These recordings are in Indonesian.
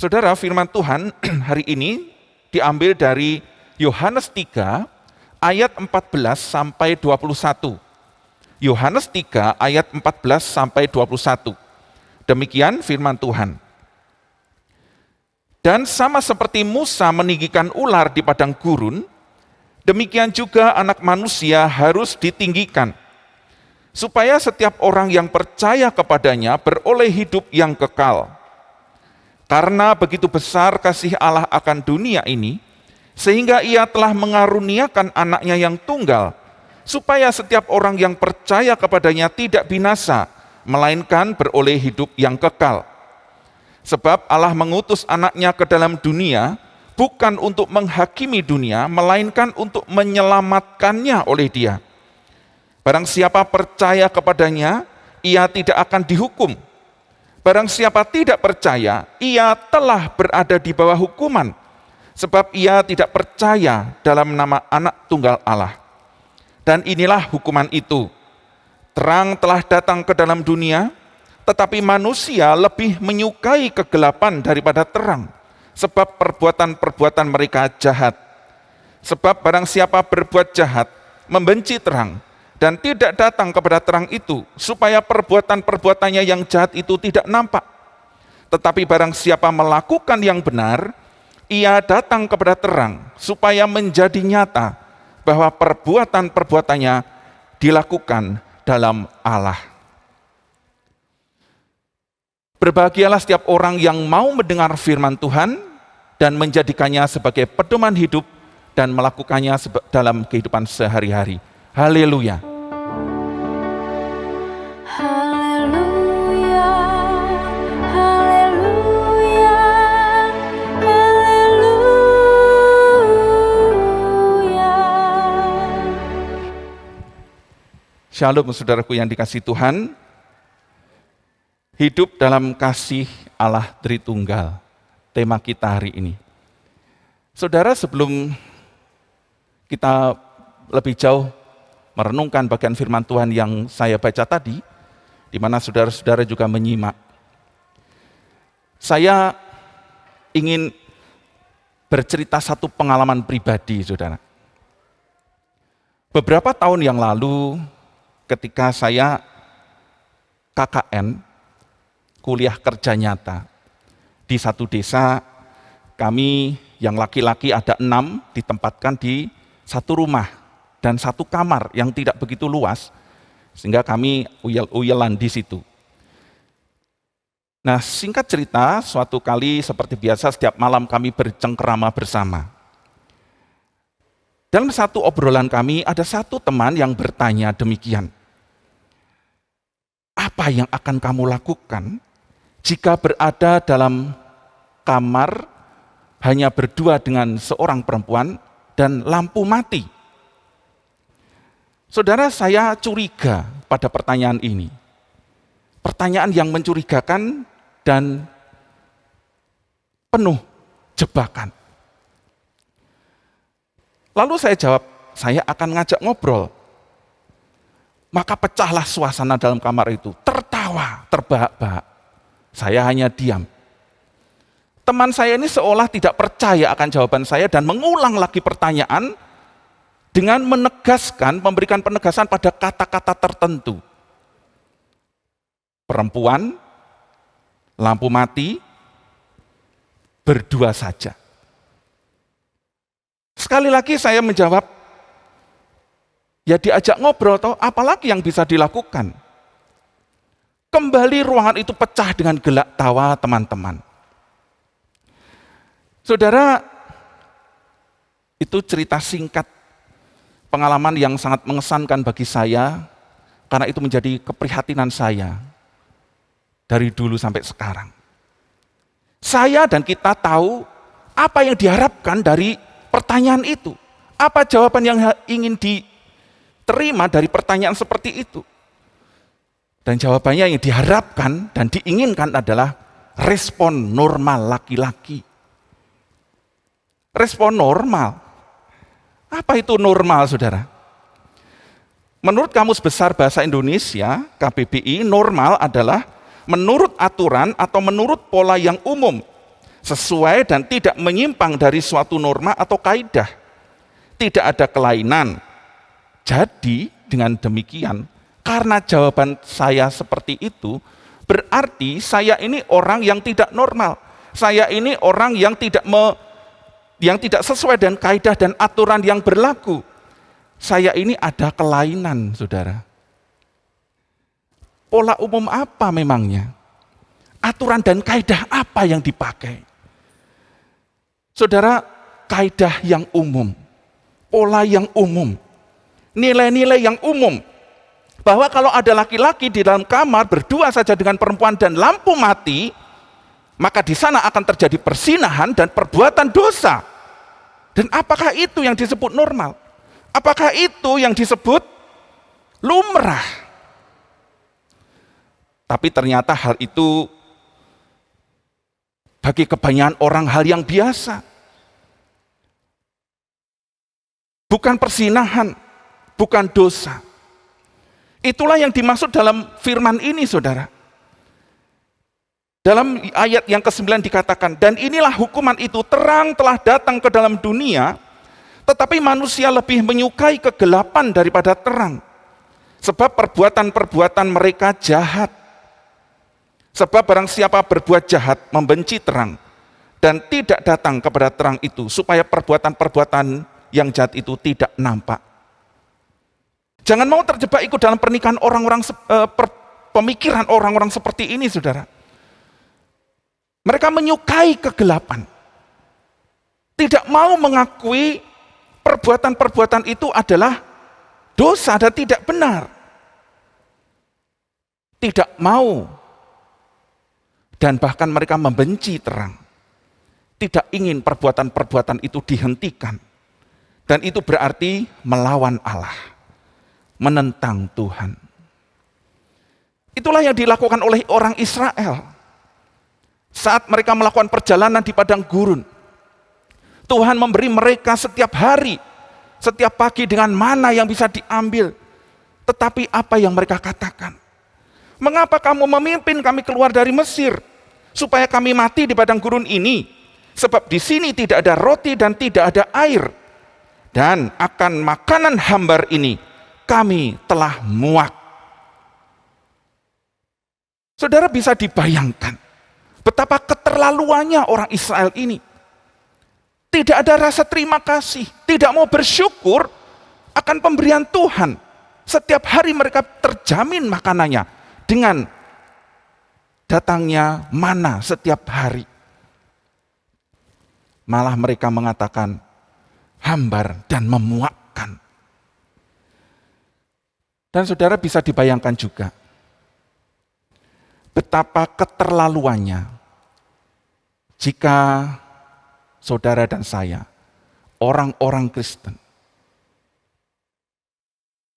Saudara, firman Tuhan hari ini diambil dari Yohanes 3 ayat 14 sampai 21. Yohanes 3 ayat 14 sampai 21. Demikian firman Tuhan. Dan sama seperti Musa meninggikan ular di padang gurun, demikian juga Anak Manusia harus ditinggikan, supaya setiap orang yang percaya kepadanya beroleh hidup yang kekal. Karena begitu besar kasih Allah akan dunia ini, sehingga Ia telah mengaruniakan anaknya yang tunggal, supaya setiap orang yang percaya kepadanya tidak binasa, melainkan beroleh hidup yang kekal. Sebab Allah mengutus anaknya ke dalam dunia, bukan untuk menghakimi dunia, melainkan untuk menyelamatkannya oleh Dia. Barang siapa percaya kepadanya, ia tidak akan dihukum. Barang siapa tidak percaya, ia telah berada di bawah hukuman, sebab ia tidak percaya dalam nama Anak Tunggal Allah. Dan inilah hukuman itu. Terang telah datang ke dalam dunia, tetapi manusia lebih menyukai kegelapan daripada terang, sebab perbuatan-perbuatan mereka jahat. Sebab barang siapa berbuat jahat, membenci terang, dan tidak datang kepada terang itu, supaya perbuatan-perbuatannya yang jahat itu tidak nampak. Tetapi barang siapa melakukan yang benar, ia datang kepada terang, supaya menjadi nyata bahwa perbuatan-perbuatannya dilakukan dalam Allah. Berbahagialah setiap orang yang mau mendengar firman Tuhan dan menjadikannya sebagai pedoman hidup dan melakukannya dalam kehidupan sehari-hari. Haleluya. Haleluya, haleluya, haleluya. Shalom saudaraku yang dikasihi Tuhan. Hidup dalam kasih Allah Tritunggal, tema kita hari ini. Saudara, sebelum kita lebih jauh merenungkan bagian firman Tuhan yang saya baca tadi, di mana saudara-saudara juga menyimak, saya ingin bercerita satu pengalaman pribadi, saudara. Beberapa tahun yang lalu, ketika saya KKN, kuliah kerja nyata, di satu desa, kami yang laki-laki ada 6 ditempatkan di satu rumah dan satu kamar yang tidak begitu luas, sehingga kami uyel-uyelan di situ. Nah, singkat cerita, suatu kali seperti biasa setiap malam kami bercengkerama bersama. Dalam satu obrolan kami, ada satu teman yang bertanya demikian, apa yang akan kamu lakukan jika berada dalam kamar hanya berdua dengan seorang perempuan dan lampu mati? Saudara, saya curiga pada pertanyaan ini. Pertanyaan yang mencurigakan dan penuh jebakan. Lalu saya jawab, saya akan ngajak ngobrol. Maka pecahlah suasana dalam kamar itu, tertawa, terbahak-bahak. Saya hanya diam. Teman saya ini seolah tidak percaya akan jawaban saya dan mengulang lagi pertanyaan dengan menegaskan, memberikan penegasan pada kata-kata tertentu. Perempuan, lampu mati, berdua saja. Sekali lagi saya menjawab, ya diajak ngobrol, toh apalagi yang bisa dilakukan? Kembali ruangan itu pecah dengan gelak tawa teman-teman. Saudara, itu cerita singkat, pengalaman yang sangat mengesankan bagi saya, karena itu menjadi keprihatinan saya dari dulu sampai sekarang. Saya dan kita tahu apa yang diharapkan dari pertanyaan itu. Apa jawaban yang ingin diterima dari pertanyaan seperti itu. Dan jawabannya yang diharapkan dan diinginkan adalah respon normal laki-laki. Respon normal. Apa itu normal, saudara? Menurut Kamus Besar Bahasa Indonesia, KBBI, normal adalah menurut aturan atau menurut pola yang umum, sesuai dan tidak menyimpang dari suatu norma atau kaidah. Tidak ada kelainan. Jadi dengan demikian, karena jawaban saya seperti itu, berarti saya ini orang yang tidak normal. Saya ini orang yang tidak sesuai dengan kaidah dan aturan yang berlaku. Saya ini ada kelainan, saudara. Pola umum apa memangnya? Aturan dan kaidah apa yang dipakai? Saudara, kaidah yang umum, pola yang umum, nilai-nilai yang umum, bahwa kalau ada laki-laki di dalam kamar berdua saja dengan perempuan dan lampu mati, maka di sana akan terjadi perzinahan dan perbuatan dosa. Dan apakah itu yang disebut normal? Apakah itu yang disebut lumrah? Tapi ternyata hal itu bagi kebanyakan orang hal yang biasa. Bukan perzinahan, bukan dosa. Itulah yang dimaksud dalam firman ini, saudara. Dalam ayat yang ke-9 dikatakan, dan inilah hukuman itu, terang telah datang ke dalam dunia, tetapi manusia lebih menyukai kegelapan daripada terang. Sebab perbuatan-perbuatan mereka jahat. Sebab barang siapa berbuat jahat, membenci terang, dan tidak datang kepada terang itu, supaya perbuatan-perbuatan yang jahat itu tidak nampak. Jangan mau terjebak ikut dalam pernikahan pemikiran orang-orang seperti ini, saudara. Mereka menyukai kegelapan. Tidak mau mengakui perbuatan-perbuatan itu adalah dosa dan tidak benar. Tidak mau. Dan bahkan mereka membenci terang. Tidak ingin perbuatan-perbuatan itu dihentikan. Dan itu berarti melawan Allah, menentang Tuhan. Itulah yang dilakukan oleh orang Israel saat mereka melakukan perjalanan di padang gurun. Tuhan memberi mereka setiap hari, setiap pagi dengan mana yang bisa diambil. Tetapi apa yang mereka katakan? Mengapa kamu memimpin kami keluar dari Mesir supaya kami mati di padang gurun ini? Sebab di sini tidak ada roti dan tidak ada air. Dan akan makanan hambar ini kami telah muak. Saudara bisa dibayangkan betapa keterlaluannya orang Israel ini. Tidak ada rasa terima kasih, tidak mau bersyukur akan pemberian Tuhan. Setiap hari mereka terjamin makanannya dengan datangnya mana setiap hari. Malah mereka mengatakan hambar dan memuakkan. Dan saudara bisa dibayangkan juga betapa keterlaluannya jika saudara dan saya, orang-orang Kristen,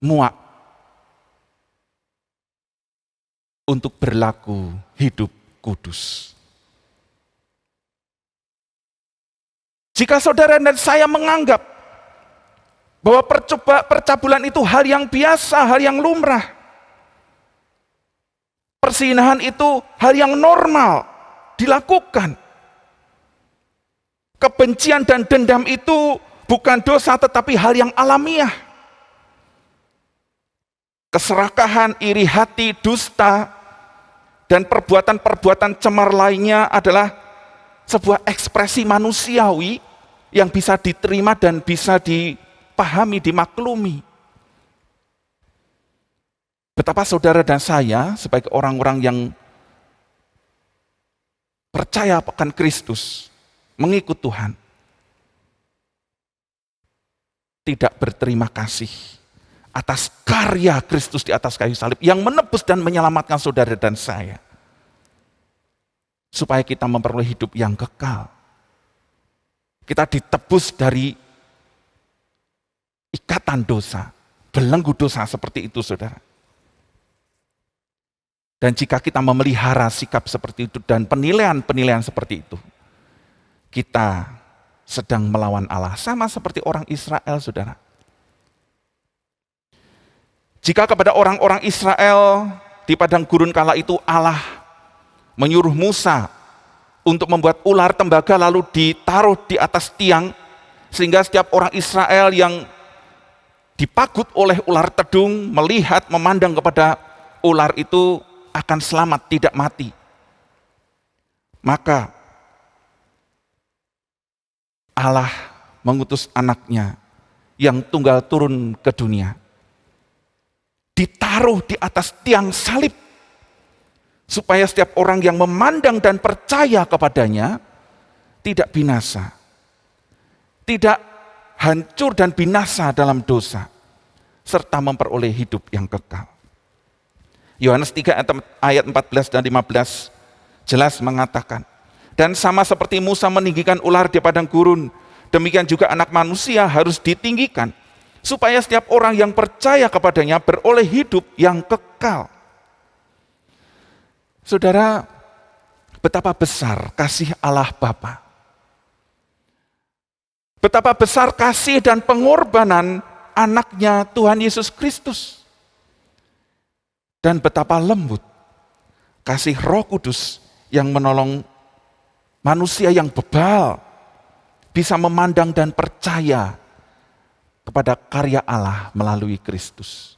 muak untuk berlaku hidup kudus. Jika saudara dan saya menganggap bahwa percabulan itu hal yang biasa, hal yang lumrah, perzinahan itu hal yang normal dilakukan, kebencian dan dendam itu bukan dosa tetapi hal yang alamiah, keserakahan, iri hati, dusta, dan perbuatan-perbuatan cemar lainnya adalah sebuah ekspresi manusiawi yang bisa diterima dan bisa dipahami, dimaklumi. Betapa saudara dan saya sebagai orang-orang yang percaya akan Kristus, mengikut Tuhan, tidak berterima kasih atas karya Kristus di atas kayu salib yang menebus dan menyelamatkan saudara dan saya, supaya kita memperoleh hidup yang kekal. Kita ditebus dari ikatan dosa, belenggu dosa seperti itu, saudara. Dan jika kita memelihara sikap seperti itu dan penilaian-penilaian seperti itu, kita sedang melawan Allah, sama seperti orang Israel, saudara. Jika kepada orang-orang Israel di padang gurun kala itu Allah menyuruh Musa untuk membuat ular tembaga lalu ditaruh di atas tiang, sehingga setiap orang Israel yang dipagut oleh ular tedung melihat, memandang kepada ular itu akan selamat, tidak mati. Maka Allah mengutus anaknya yang tunggal turun ke dunia, ditaruh di atas tiang salib, supaya setiap orang yang memandang dan percaya kepadanya tidak binasa, tidak hancur dan binasa dalam dosa, serta memperoleh hidup yang kekal. Yohanes 3 ayat 14 dan 15 jelas mengatakan, dan sama seperti Musa meninggikan ular di padang gurun, demikian juga Anak Manusia harus ditinggikan, supaya setiap orang yang percaya kepadanya beroleh hidup yang kekal. Saudara, betapa besar kasih Allah Bapa. Betapa besar kasih dan pengorbanan anaknya Tuhan Yesus Kristus. Dan betapa lembut kasih Roh Kudus yang menolong manusia yang bebal bisa memandang dan percaya kepada karya Allah melalui Kristus.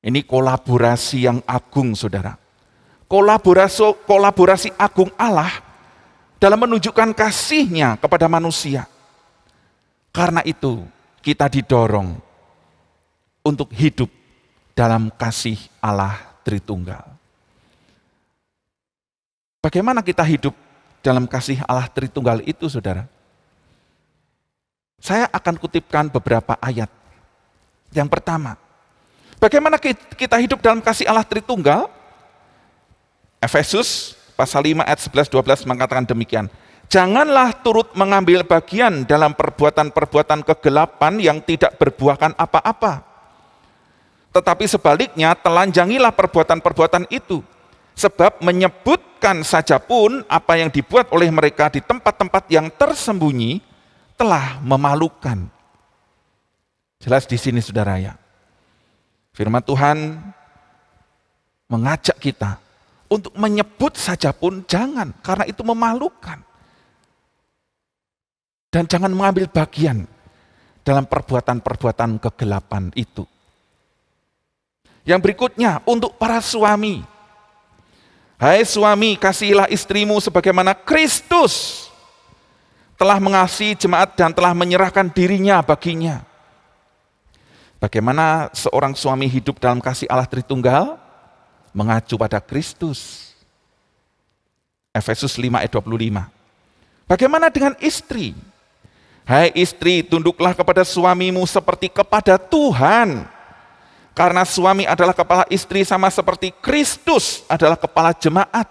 Ini kolaborasi yang agung, saudara. Kolaborasi agung Allah dalam menunjukkan kasih-Nya kepada manusia. Karena itu kita didorong untuk hidup dalam kasih Allah Tritunggal. Bagaimana kita hidup dalam kasih Allah Tritunggal itu, saudara? Saya akan kutipkan beberapa ayat. Yang pertama, bagaimana kita hidup dalam kasih Allah Tritunggal? Efesus pasal 5 ayat 11-12 mengatakan demikian. Janganlah turut mengambil bagian dalam perbuatan-perbuatan kegelapan yang tidak berbuahkan apa-apa. Tetapi sebaliknya telanjangilah perbuatan-perbuatan itu. Sebab menyebutkan saja pun apa yang dibuat oleh mereka di tempat-tempat yang tersembunyi telah memalukan. Jelas di sini, saudara ya. Firman Tuhan mengajak kita untuk menyebut saja pun jangan, karena itu memalukan. Dan jangan mengambil bagian dalam perbuatan-perbuatan kegelapan itu. Yang berikutnya, untuk para suami. Hai suami, kasihilah istrimu sebagaimana Kristus telah mengasihi jemaat dan telah menyerahkan dirinya baginya. Bagaimana seorang suami hidup dalam kasih Allah Tritunggal? Mengacu pada Kristus. Efesus 5 ayat 25. Bagaimana dengan istri? Hai istri, tunduklah kepada suamimu seperti kepada Tuhan. Karena suami adalah kepala istri sama seperti Kristus adalah kepala jemaat.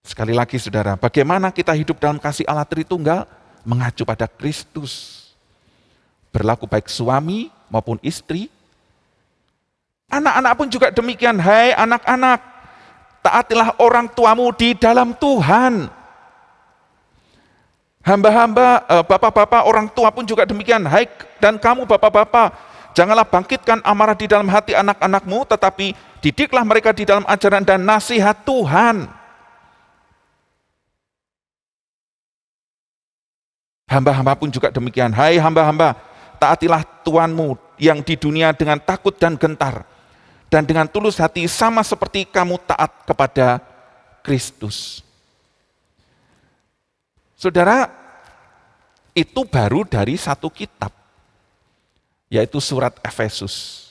Sekali lagi saudara, bagaimana kita hidup dalam kasih Allah Tritunggal? Mengacu pada Kristus. Berlaku baik suami maupun istri. Anak-anak pun juga demikian. Hai anak-anak, taatilah orang tuamu di dalam Tuhan. Hamba-hamba, bapak-bapak, orang tua pun juga demikian. Hai dan kamu bapak-bapak, janganlah bangkitkan amarah di dalam hati anak-anakmu, tetapi didiklah mereka di dalam ajaran dan nasihat Tuhan. Hamba-hamba pun juga demikian. Hai hamba-hamba, taatilah Tuanmu yang di dunia dengan takut dan gentar, dan dengan tulus hati sama seperti kamu taat kepada Kristus. Saudara, itu baru dari satu kitab, yaitu surat Efesus.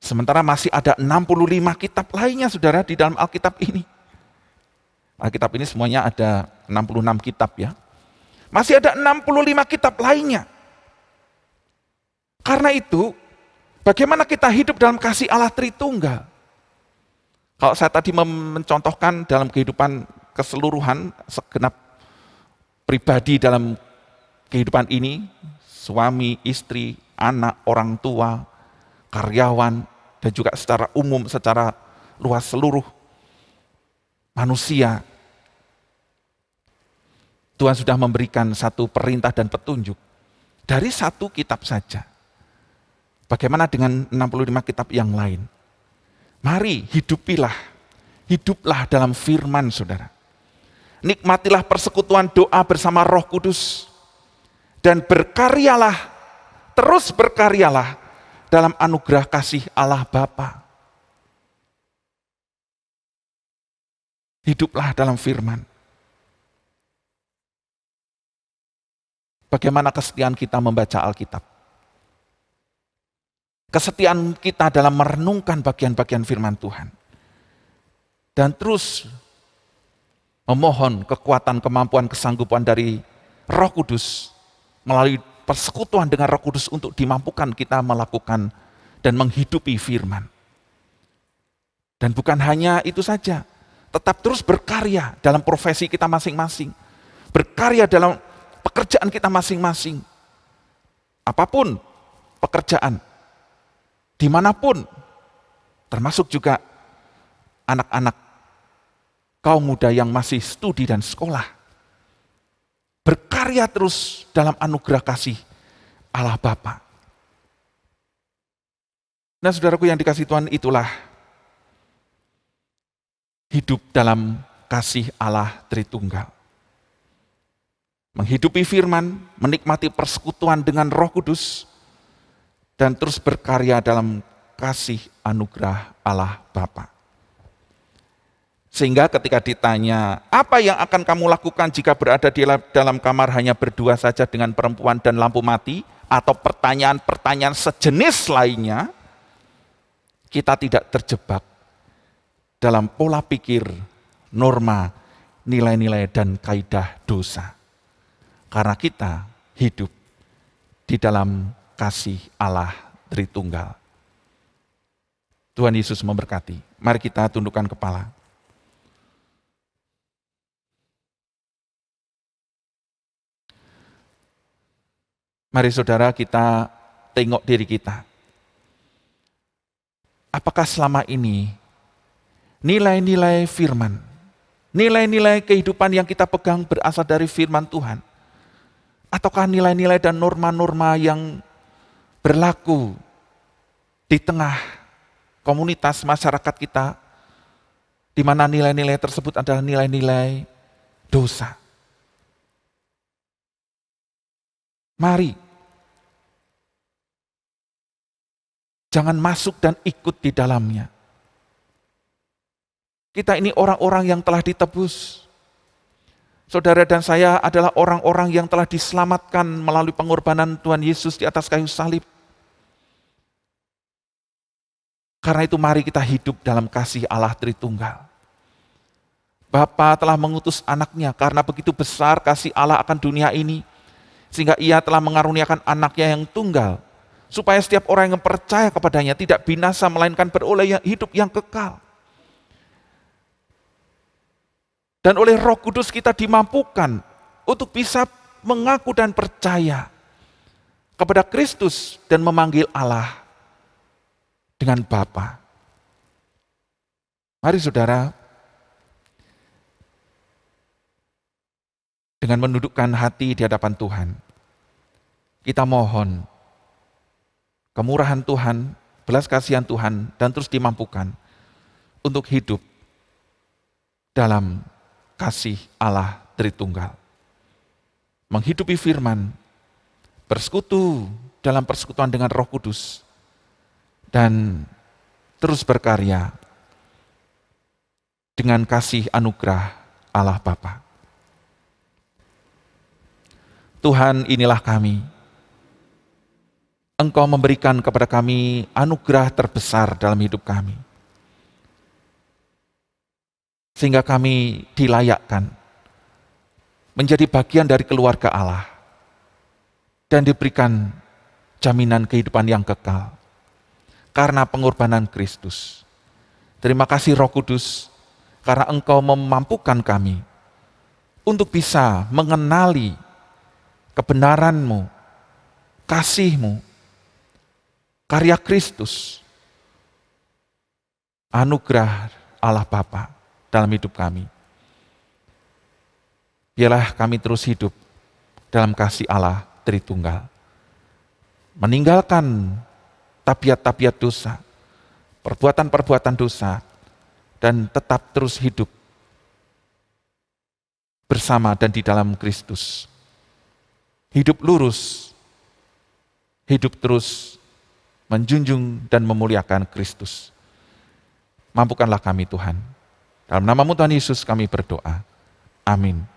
Sementara masih ada 65 kitab lainnya, saudara, di dalam Alkitab ini. Alkitab ini semuanya ada 66 kitab ya. Masih ada 65 kitab lainnya. Karena itu, bagaimana kita hidup dalam kasih Allah Tritunggal? Kalau saya tadi mencontohkan dalam kehidupan keseluruhan, segenap pribadi dalam kehidupan ini, suami, istri, anak, orang tua, karyawan, dan juga secara umum, secara luas seluruh manusia, Tuhan sudah memberikan satu perintah dan petunjuk dari satu kitab saja. Bagaimana dengan 65 kitab yang lain? Mari hidupilah Hiduplah dalam firman, saudara. Nikmatilah persekutuan doa bersama Roh Kudus. Dan berkaryalah, terus berkaryalah dalam anugerah kasih Allah Bapa. Hiduplah dalam firman. Bagaimana kesetiaan kita membaca Alkitab? Kesetiaan kita dalam merenungkan bagian-bagian firman Tuhan. Dan terus memohon kekuatan, kemampuan, kesanggupan dari Roh Kudus melalui persekutuan dengan Roh Kudus untuk dimampukan kita melakukan dan menghidupi firman. Dan bukan hanya itu saja, tetap terus berkarya dalam profesi kita masing-masing. Berkarya dalam pekerjaan kita masing-masing. Apapun pekerjaan, dimanapun, termasuk juga anak-anak kaum muda yang masih studi dan sekolah. Berkarya terus dalam anugerah kasih Allah Bapa. Nah, saudaraku yang dikasihi Tuhan, itulah hidup dalam kasih Allah Tritunggal. Menghidupi firman, menikmati persekutuan dengan Roh Kudus, dan terus berkarya dalam kasih anugerah Allah Bapa. Sehingga ketika ditanya, apa yang akan kamu lakukan jika berada di dalam kamar hanya berdua saja dengan perempuan dan lampu mati, atau pertanyaan-pertanyaan sejenis lainnya, kita tidak terjebak dalam pola pikir, norma, nilai-nilai, dan kaidah dosa. Karena kita hidup di dalam kasih Allah Tritunggal. Tuhan Yesus memberkati. Mari kita tundukkan kepala. Mari saudara, kita tengok diri kita. Apakah selama ini nilai-nilai firman, nilai-nilai kehidupan yang kita pegang berasal dari firman Tuhan? Ataukah nilai-nilai dan norma-norma yang berlaku di tengah komunitas masyarakat kita, di mana nilai-nilai tersebut adalah nilai-nilai dosa? Mari, jangan masuk dan ikut di dalamnya. Kita ini orang-orang yang telah ditebus. Saudara dan saya adalah orang-orang yang telah diselamatkan melalui pengorbanan Tuhan Yesus di atas kayu salib. Karena itu mari kita hidup dalam kasih Allah Tritunggal. Bapa telah mengutus anaknya karena begitu besar kasih Allah akan dunia ini, sehingga ia telah mengaruniakan anaknya yang tunggal, supaya setiap orang yang percaya kepadanya tidak binasa, melainkan beroleh hidup yang kekal. Dan oleh Roh Kudus kita dimampukan untuk bisa mengaku dan percaya kepada Kristus dan memanggil Allah dengan Bapa. Mari saudara, dengan menundukkan hati di hadapan Tuhan, kita mohon kemurahan Tuhan, belas kasihan Tuhan, dan terus dimampukan untuk hidup dalam kasih Allah Tritunggal. Menghidupi firman, bersekutu dalam persekutuan dengan Roh Kudus, dan terus berkarya dengan kasih anugerah Allah Bapa. Tuhan, inilah kami. Engkau memberikan kepada kami anugerah terbesar dalam hidup kami. Sehingga kami dilayakkan menjadi bagian dari keluarga Allah dan diberikan jaminan kehidupan yang kekal karena pengorbanan Kristus. Terima kasih Roh Kudus, karena Engkau memampukan kami untuk bisa mengenali kebenaran-Mu, kasih-Mu, karya Kristus, anugerah Allah Bapa dalam hidup kami. Biarlah kami terus hidup dalam kasih Allah Tritunggal. Meninggalkan tabiat-tabiat dosa, perbuatan-perbuatan dosa, dan tetap terus hidup bersama dan di dalam Kristus. Hidup lurus, hidup terus menjunjung dan memuliakan Kristus. Mampukanlah kami Tuhan. Dalam namamu Tuhan Yesus kami berdoa. Amin.